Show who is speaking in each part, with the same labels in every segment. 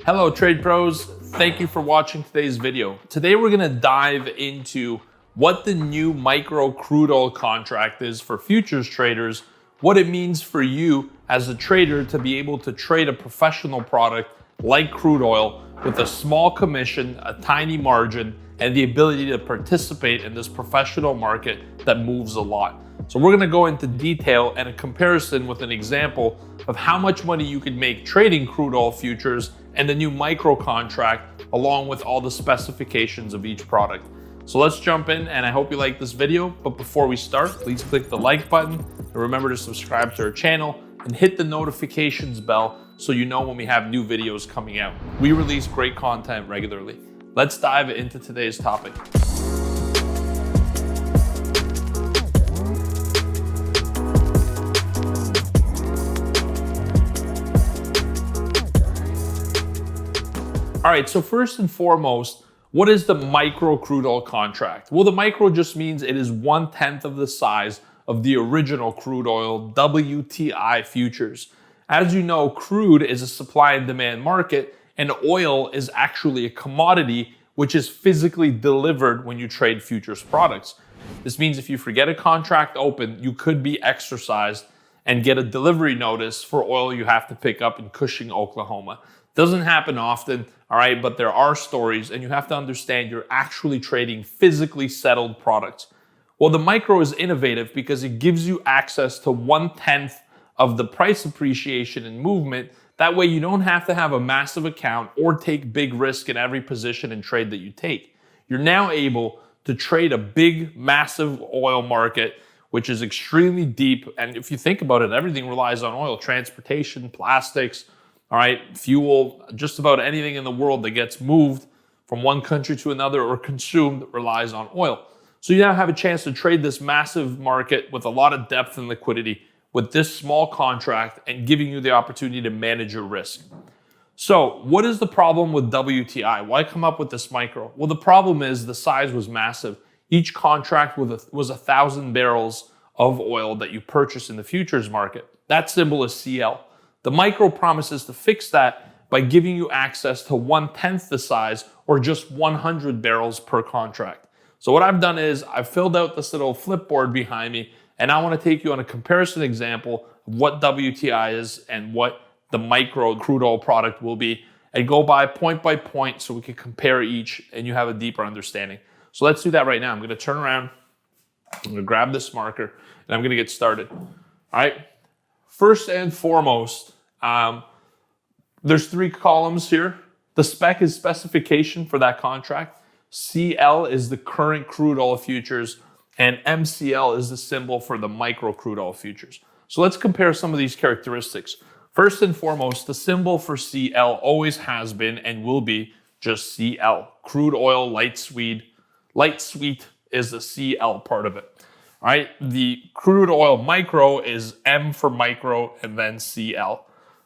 Speaker 1: Hello trade pros, thank you for watching today's video. Today we're gonna dive into what the new micro crude oil contract is for futures traders, what it means for you as a trader to be able to trade a professional product like crude oil with a small commission, a tiny margin, and the ability to participate in this professional market that moves a lot. So we're gonna go into detail and a comparison with an example of how much money you could make trading crude oil futures and the new micro contract, along with all the specifications of each product. So let's jump in, and I hope you like this video. But before we start, please click the like button and remember to subscribe to our channel and hit the notifications bell so you know when we have new videos coming out. We release great content regularly. Let's dive into today's topic. All right, so first and foremost, what is the micro crude oil contract? Well, the micro just means it is 1/10 of the size of the original crude oil WTI futures. As you know, crude is a supply and demand market, and oil is actually a commodity which is physically delivered when you trade futures products. This means if you forget a contract open, you could be exercised and get a delivery notice for oil you have to pick up in Cushing, Oklahoma. Doesn't happen often, all right, but there are stories, and you have to understand you're actually trading physically settled products. Well, the micro is innovative because it gives you access to 1/10 of the price appreciation and movement. That way you don't have to have a massive account or take big risk in every position and trade that you take. You're now able to trade a big, massive oil market, which is extremely deep. And if you think about it, everything relies on oil: transportation, plastics, all right, fuel, just about anything in the world that gets moved from one country to another or consumed relies on oil. So you now have a chance to trade this massive market with a lot of depth and liquidity with this small contract and giving you the opportunity to manage your risk. So what is the problem with WTI? Why come up with this micro? Well, the problem is the size was massive. Each contract was 1,000 barrels of oil that you purchased in the futures market. That symbol is CL. The micro promises to fix that by giving you access to 1/10 the size, or just 100 barrels per contract. So what I've done is I've filled out this little flipboard behind me, and I want to take you on a comparison example of what WTI is and what the micro crude oil product will be, and go by point so we can compare each and you have a deeper understanding. So let's do that right now. I'm going to turn around, I'm going to grab this marker, and I'm going to get started. All right. First and foremost, there's 3 columns here. The spec is specification for that contract. CL is the current crude oil futures, and MCL is the symbol for the micro crude oil futures. So let's compare some of these characteristics. First and foremost, the symbol for CL always has been and will be just CL. Crude oil light sweet. Light sweet is the CL part of it. All right, the crude oil micro is M for micro and then CL.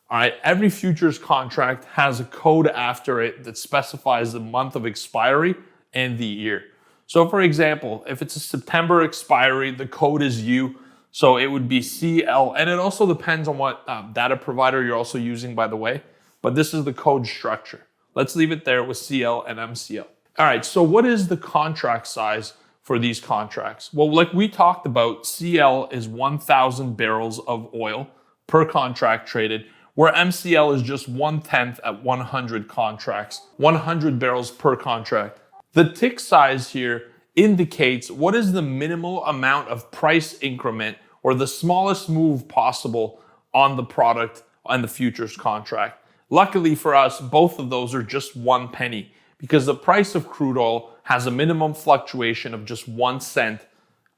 Speaker 1: All right, every futures contract has a code after it that specifies the month of expiry and the year. So for example, if it's a September expiry, the code is U, so it would be CL. And it also depends on what data provider you're also using, by the way, but this is the code structure. Let's leave it there with CL and MCL. All right, so what is the contract size for these contracts? Well, like we talked about, CL is 1,000 barrels of oil per contract traded, where MCL is just 1/10 at 100 contracts, 100 barrels per contract. The tick size here indicates what is the minimal amount of price increment or the smallest move possible on the product and the futures contract. Luckily for us, both of those are just 1 penny, because the price of crude oil has a minimum fluctuation of just 1 cent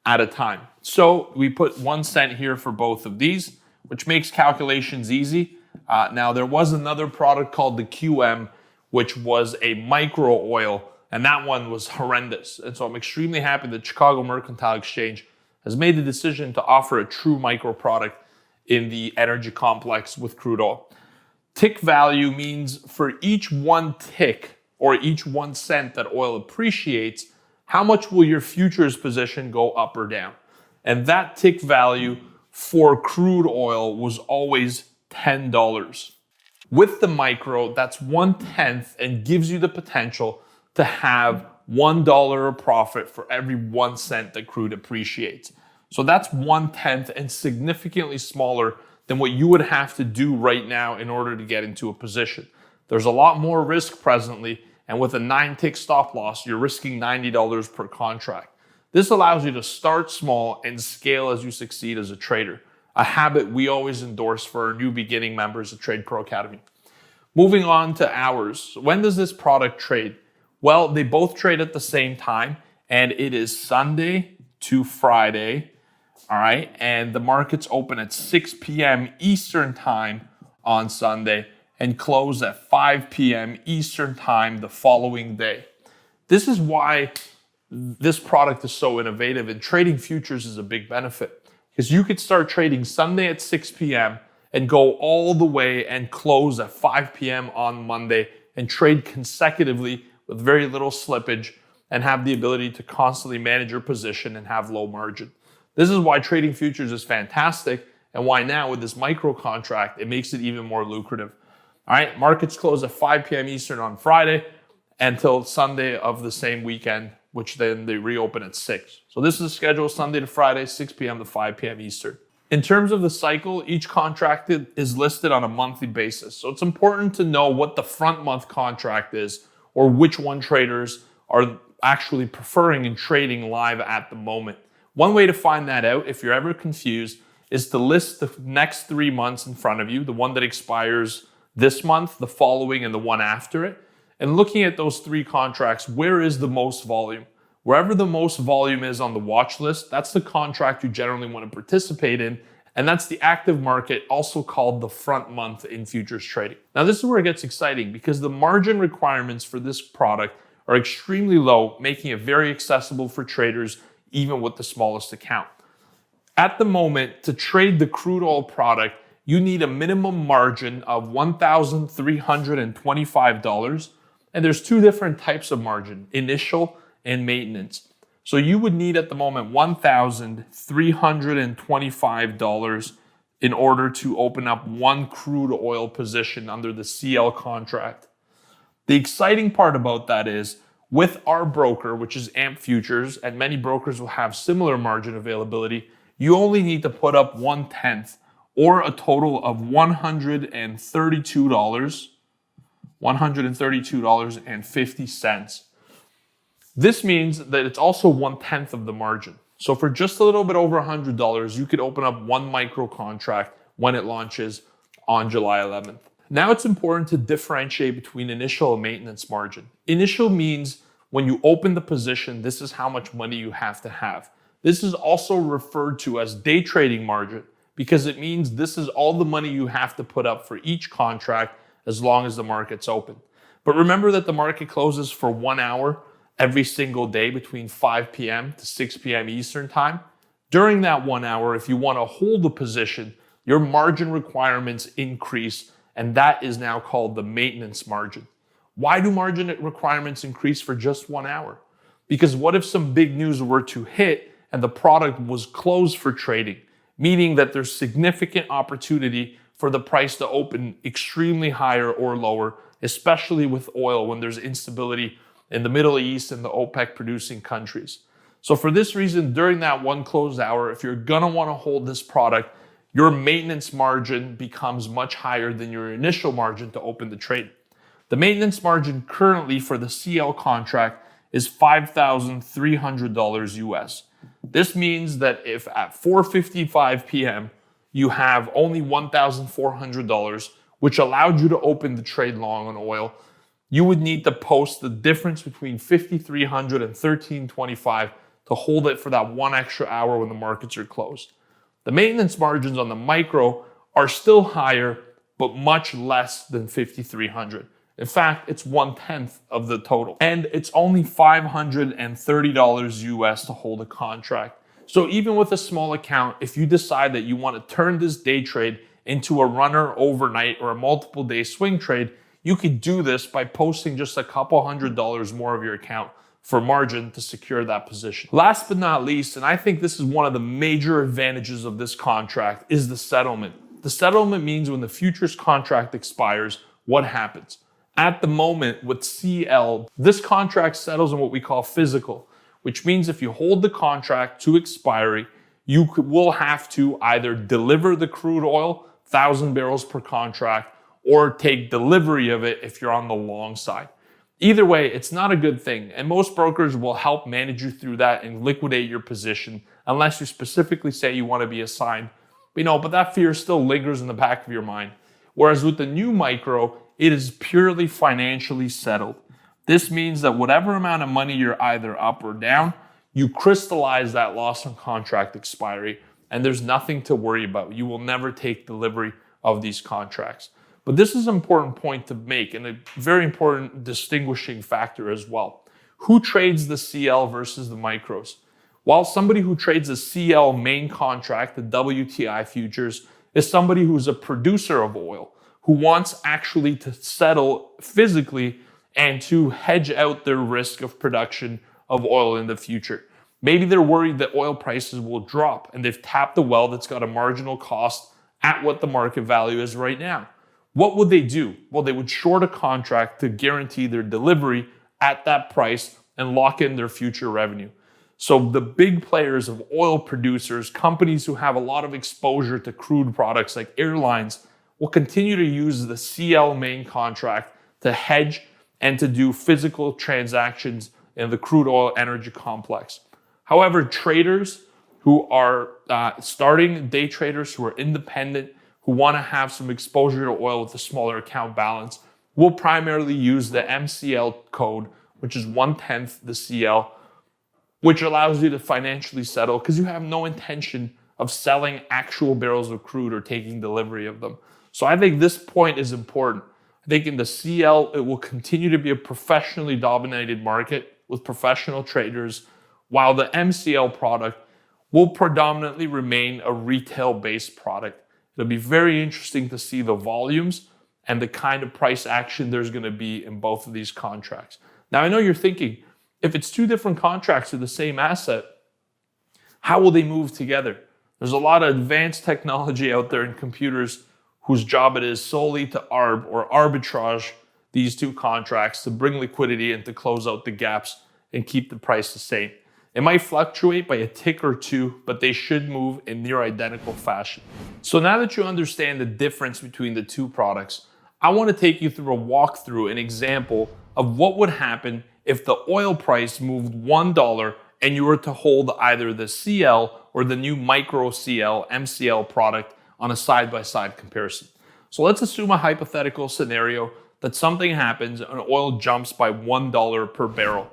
Speaker 1: at a time. So we put 1 cent here for both of these, which makes calculations easy. Now there was another product called the QM, which was a micro oil, and that one was horrendous. And so I'm extremely happy that Chicago Mercantile Exchange has made the decision to offer a true micro product in the energy complex with crude oil. Tick value means for each 1 tick, or each 1 cent that oil appreciates, how much will your futures position go up or down? And that tick value for crude oil was always $10. With the micro, that's 1/10 and gives you the potential to have $1 of profit for every 1 cent that crude appreciates. So that's 1/10 and significantly smaller than what you would have to do right now in order to get into a position. There's a lot more risk presently, and with a 9-tick stop loss, you're risking $90 per contract. This allows you to start small and scale as you succeed as a trader, a habit we always endorse for our new beginning members at TRADEPRO Academy. Moving on to hours. When does this product trade? Well, they both trade at the same time, and it is Sunday to Friday, all right? And the markets open at 6 p.m. Eastern time on Sunday and close at 5 p.m. Eastern time the following day. This is why this product is so innovative, and trading futures is a big benefit because you could start trading Sunday at 6 p.m. and go all the way and close at 5 p.m. on Monday and trade consecutively with very little slippage and have the ability to constantly manage your position and have low margin. This is why trading futures is fantastic and why now with this micro contract, it makes it even more lucrative. All right, markets close at 5 p.m. Eastern on Friday until Sunday of the same weekend, which then they reopen at 6. So this is the schedule, Sunday to Friday, 6 p.m. to 5 p.m. Eastern. In terms of the cycle, each contract is listed on a monthly basis. So it's important to know what the front month contract is or which one traders are actually preferring and trading live at the moment. One way to find that out, if you're ever confused, is to list the next 3 months in front of you, the one that expires this month, the following, and the one after it. And looking at those 3 contracts, where is the most volume? Wherever the most volume is on the watch list, that's the contract you generally want to participate in. And that's the active market, also called the front month in futures trading. Now, this is where it gets exciting because the margin requirements for this product are extremely low, making it very accessible for traders, even with the smallest account. At the moment, to trade the crude oil product, you need a minimum margin of $1,325. And there's 2 different types of margin, initial and maintenance. So you would need at the moment $1,325 in order to open up 1 crude oil position under the CL contract. The exciting part about that is with our broker, which is AMP Futures, and many brokers will have similar margin availability, you only need to put up 1/10 or a total of $132.50. This means that it's also 1/10 of the margin. So for just a little bit over $100, you could open up 1 micro contract when it launches on July 11th. Now it's important to differentiate between initial and maintenance margin. Initial means when you open the position, this is how much money you have to have. This is also referred to as day trading margin because it means this is all the money you have to put up for each contract as long as the market's open. But remember that the market closes for 1 hour every single day between 5 p.m. to 6 p.m. Eastern time. During that 1 hour, if you want to hold the position, your margin requirements increase, and that is now called the maintenance margin. Why do margin requirements increase for just 1 hour? Because what if some big news were to hit and the product was closed for trading, meaning that there's significant opportunity for the price to open extremely higher or lower, especially with oil when there's instability in the Middle East and the OPEC producing countries. So for this reason, during that 1 closed hour, if you're gonna wanna hold this product, your maintenance margin becomes much higher than your initial margin to open the trade. The maintenance margin currently for the CL contract is $5,300 US. This means that if at 4:55 p.m. you have only $1,400, which allowed you to open the trade long on oil, you would need to post the difference between $5,300 and $1,325 to hold it for that 1 extra hour when the markets are closed. The maintenance margins on the micro are still higher, but much less than $5,300. In fact, it's 1/10 of the total. And it's only $530 US to hold a contract. So even with a small account, if you decide that you want to turn this day trade into a runner overnight or a multiple day swing trade, you could do this by posting just a couple $100 more of your account for margin to secure that position. Last but not least, and I think this is one of the major advantages of this contract, is the settlement. The settlement means when the futures contract expires, what happens? At the moment with CL, this contract settles in what we call physical, which means if you hold the contract to expiry, you will have to either deliver the crude oil, 1,000 barrels per contract, or take delivery of it if you're on the long side. Either way, it's not a good thing, and most brokers will help manage you through that and liquidate your position unless you specifically say you want to be assigned. But that fear still lingers in the back of your mind. Whereas with the new micro, it is purely financially settled. This means that whatever amount of money you're either up or down, you crystallize that loss on contract expiry, and there's nothing to worry about. You will never take delivery of these contracts. But this is an important point to make and a very important distinguishing factor as well. Who trades the CL versus the micros? While somebody who trades the CL main contract, the WTI futures, is somebody who's a producer of oil, who wants actually to settle physically and to hedge out their risk of production of oil in the future. Maybe they're worried that oil prices will drop and they've tapped a well that's got a marginal cost at what the market value is right now. What would they do? Well, they would short a contract to guarantee their delivery at that price and lock in their future revenue. So the big players of oil producers, companies who have a lot of exposure to crude products like airlines, will continue to use the CL main contract to hedge and to do physical transactions in the crude oil energy complex. However, traders who are starting, day traders who are independent, who want to have some exposure to oil with a smaller account balance, will primarily use the MCL code, which is 1/10 the CL, which allows you to financially settle because you have no intention of selling actual barrels of crude or taking delivery of them. So I think this point is important. I think in the CL, it will continue to be a professionally dominated market with professional traders, while the MCL product will predominantly remain a retail-based product. It'll be very interesting to see the volumes and the kind of price action there's going to be in both of these contracts. Now, I know you're thinking, if it's two different contracts of the same asset, how will they move together? There's a lot of advanced technology out there in computers whose job it is solely to arbitrage these two contracts to bring liquidity and to close out the gaps and keep the price the same. It might fluctuate by a tick or two, but they should move in near identical fashion. So now that you understand the difference between the two products, I want to take you through a walkthrough, an example of what would happen if the oil price moved $1 and you were to hold either the CL or the new micro CL, MCL product on a side-by-side comparison. So let's assume a hypothetical scenario that something happens and oil jumps by $1 per barrel.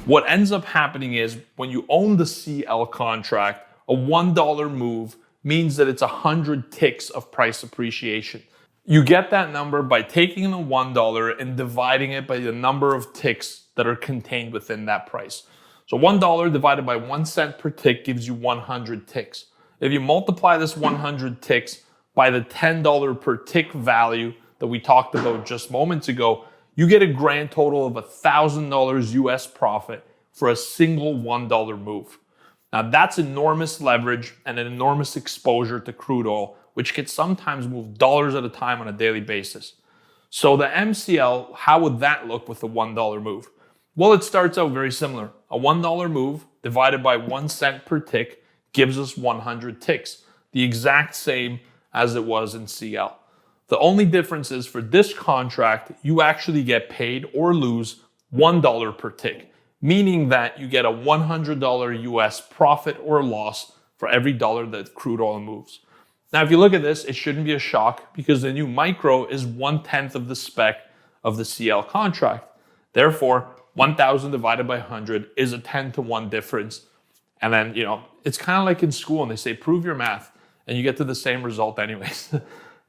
Speaker 1: What ends up happening is when you own the CL contract, a $1 move means that it's 100 ticks of price appreciation. You get that number by taking the $1 and dividing it by the number of ticks that are contained within that price. So $1 divided by 1 cent per tick gives you 100 ticks. If you multiply this 100 ticks by the $10 per tick value that we talked about just moments ago, you get a grand total of $1,000 US profit for a single $1 move. Now that's enormous leverage and an enormous exposure to crude oil, which can sometimes move dollars at a time on a daily basis. So the MCL, how would that look with a $1 move? Well, it starts out very similar. A $1 move divided by 1 cent per tick gives us 100 ticks, the exact same as it was in CL. The only difference is for this contract, you actually get paid or lose $1 per tick, meaning that you get a $100 US profit or loss for every dollar that crude oil moves. Now, if you look at this, it shouldn't be a shock because the new micro is 1/10 of the spec of the CL contract. Therefore, 1,000 divided by 100 is a 10-to-1 difference. And then, it's kind of like in school and they say, prove your math, and you get to the same result anyways.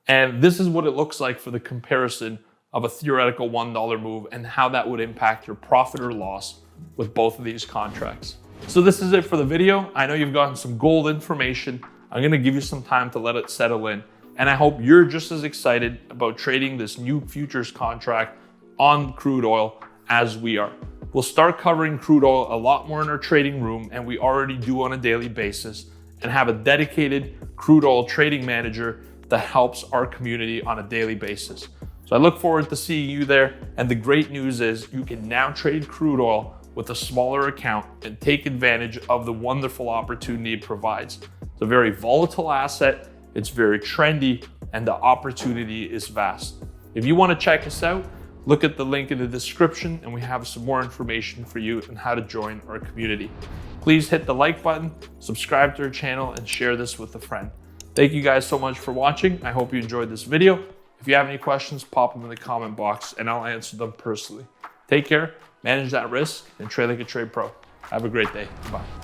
Speaker 1: And this is what it looks like for the comparison of a theoretical $1 move and how that would impact your profit or loss with both of these contracts. So this is it for the video. I know you've gotten some gold information. I'm going to give you some time to let it settle in. And I hope you're just as excited about trading this new futures contract on crude oil as we are. We'll start covering crude oil a lot more in our trading room, and we already do on a daily basis, and have a dedicated crude oil trading manager that helps our community on a daily basis. So I look forward to seeing you there. And the great news is you can now trade crude oil with a smaller account and take advantage of the wonderful opportunity it provides. It's a very volatile asset, it's very trendy, and the opportunity is vast. If you want to check us out, look at the link in the description and we have some more information for you on how to join our community. Please hit the like button, subscribe to our channel, and share this with a friend. Thank you guys so much for watching. I hope you enjoyed this video. If you have any questions, pop them in the comment box and I'll answer them personally. Take care, manage that risk, and trade like a trade pro. Have a great day. Bye.